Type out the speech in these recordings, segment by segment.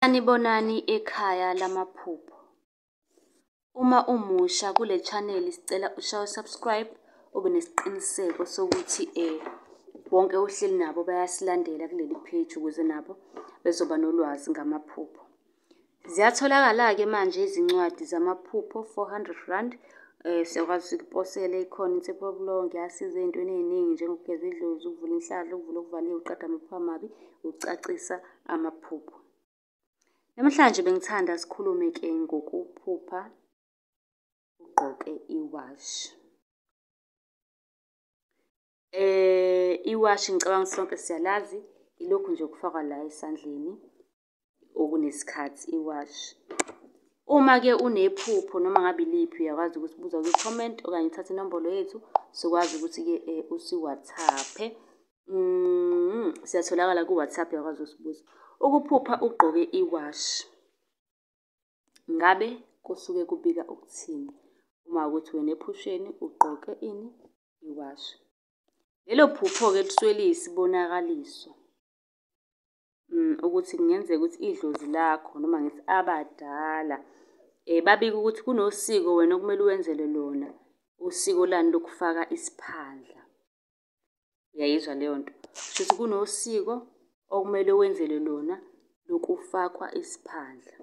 Sanibonani ekhaya lamaphupho. Uma umusha kule chaneli sicela ushaye subscribe, ube nesiqiniseko sokuthi bonke ohleli nabo bayasilandela kuleli page ukuze nabo bezoba nolwazi ngamaphupho. Ziyatholakala-ke manje izincwadi zamaphupho 400 rand. Siyakwazi ukuposela, ikhona insipho ngiyasiza ey'ntweni ey'ningi njengokugeza idlozi, ukuvula inhlahla, ukuvula okuvaliwe, ukuqeda amaphupho amabi, ukucacisa amaphupho. Namhlanje bengithanda sikhulume-ke ngokuphupha ugqoke iwashi. Iwashi ngicabanga sonke siyalazi, ilokhu nje okufakwa la esandleni okunesikhathi, iwashi. Uma-ke unephupho noma ngabe iliphi uyakwazi ukusibuza kwi-comment okanye uthathe inombolo yethu sikwazi ukuthi-ke usi-WhatsApp-e. Siyatholakala ku-WhatsApp, uyakwazi ukusibuza. Ukuphupha ugqoke iwashi, ngabe kusuke kubika ukuthini? Uma ukuthi wena ephusheni ugqoke ini? Iwashi. Lelo phupho-ke lisuke liyisibonakaliso ukuthi kungenzeka ukuthi idlozi lakho noma ngithi abadala babike ukuthi kunosiko wena okumele uwenzele lona. Usiko lani lokufaka isiphandla. Uyayizwa leyo nto? Kusho ukuthi kunosiko okumele wenzele lona lokufakwa isiphandla.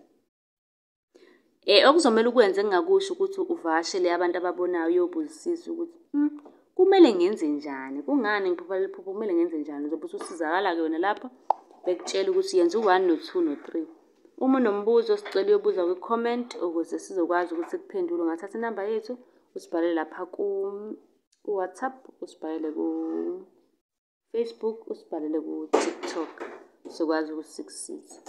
Okuzomele ukwenze engingakusho ukuthi uvakashele abantu ababonayo uyobuzisisa ukuthi kumele ngenze njani? Kungani ngiphupha leli phupho, kumele ngenze njani? Uzobe ususizakala-ke wena lapho bekutshela ukuthi yenza u-1 no-2 no-3. Uma unombuzo sicela uyobuza kwi-comment ukuze sizokwazi ukuthi sikuphendule. Ungathatha inamba yethu usibhalele lapha ku-WhatsApp, usibhalele ku-Facebook, usibhalele ku-TikTok. Sizokwazi ukuthi sikusize.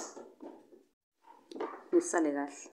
Nisale kahle.